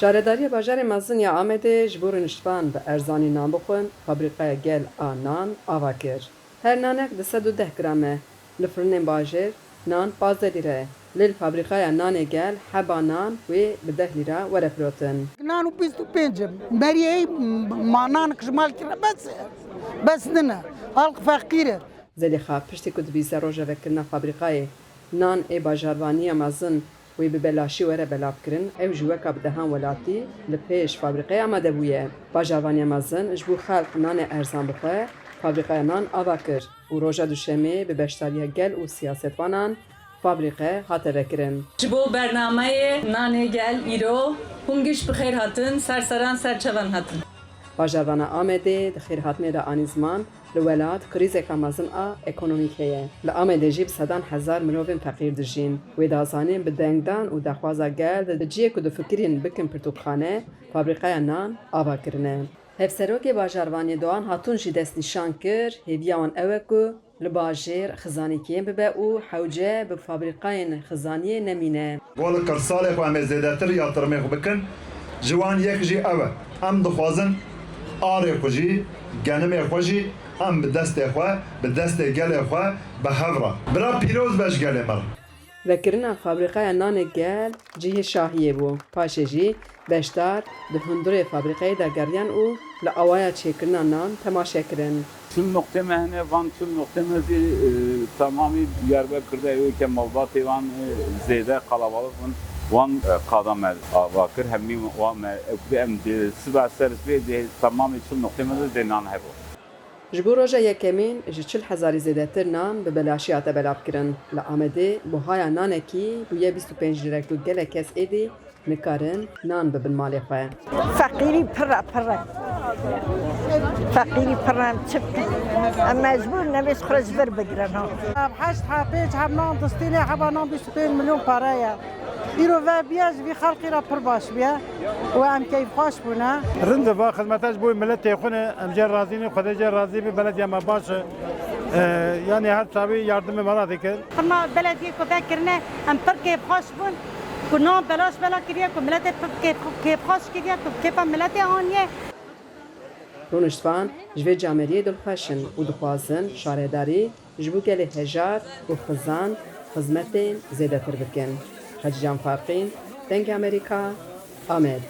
شارەداریە bajarê mezin ya Amedê ji bo rûniştvan bi erzanî nan bixwin, fabrîqeya gel a nan ava kir. Her nanek di 110 gram e. Li firnên bajêr nan 15 lîre ye. Lê li fabrîqeya nanê gel heba nan wê bi 10 lîre were firotin. Nan û 25 beriyê manan kişmal kire bes dine. Halk feqîr e. Zelîxa piştî ku dibîze rojevekirina fabrîqayê nan ê bajarvaniya mezin wê bi belaşî were belavkirin, ew ji weka bi dehan welatî li pêş fabrîqeyê amade bûye. Bajarvaniya mezin ji bo xelk nanê erzan bixwe, fabrîqeya nan ava kir û roja duşemê bi beşdariya gel û siyasetvanan fabrîqe hate vekirin. Ji bo bernameyê nanê gel îro hûn giş bi xêr hatin, serseran serçevan hatin. Bajarvana Amedê di xêrhatinê de anî ziman li welat krîzeka mezin a ekonomîk heye. Li Amedê jî bi sedan hezar mirovên feqîr dijîn. Wê dazanên bi dengdan û daxwaza gel di ciyê ku difikirîn bikin pirtûkxane, fabrîqeya nan ava kirine. Hevserokê bajarvaniyê Doğan Hatun jî destnîşan kir, hêviya wan ew e ku li bajêr xizanîkiyên bibe û hewce bi fabrîqeyên xizaniyê nemîne. Vol kirsalê xwe em ê zêdetir ya tirmê xwe bikin, ji wan yek jî ew e. Em dixwazin arê xwe jî, genimê xwe jî em bi destê xwe, bi destê gelê xwe bi hev re. Bira pîroz be ji gelê me re. Vekirina fabrîqeya nanê gel cihê şahiyê bû. Paşê jî beşdar di hundirê fabrîqeyê de geriyan û li awaya çêkirina nan temaşe kirin. Çün nokta mehne van çün nokta mezi tamamı Diyarbakır'da yokken malbatı van zede kalabalık van kadamel vakır hemmi van em siba servis ve tamamı çün nokta mezi denan hebo. Ji bo roja yekemîn ji 40,000 zêdetir nan bi belaşî hate belavkirin. Li Amedê buhaya nanekî bûye 25 lîre ku gelek kes êdî nikarin nan bibin malê xwe. فقيري برا فقيري برا تبكي اما مجبور نبي خرج بر بقرنا حشت حبيت حبنان دستيني حبنان 25 مليون بارايا إيرو فابياج في خلقي را برباش بيا وام كيف خوش بنا رند با خدمتاش بوی ملت تخونه ام جر راضی خدا جر راضی به بلد ما باش yani her tabi yardımı bana dikir. Ama belediye köpeklerine em per keyif hoş bun. Kuno belaş bela kiriye ku millete keyif hoş kiriye ku kepa millete aniye. Rûniştvan ji vê cameriyê dilxweşin û dixwazin şaredarî ji bo gelê hejar û xizan xizmetên zêdetir bikin. Hacîcan Farqîn, Dengê Amerîka, Amed.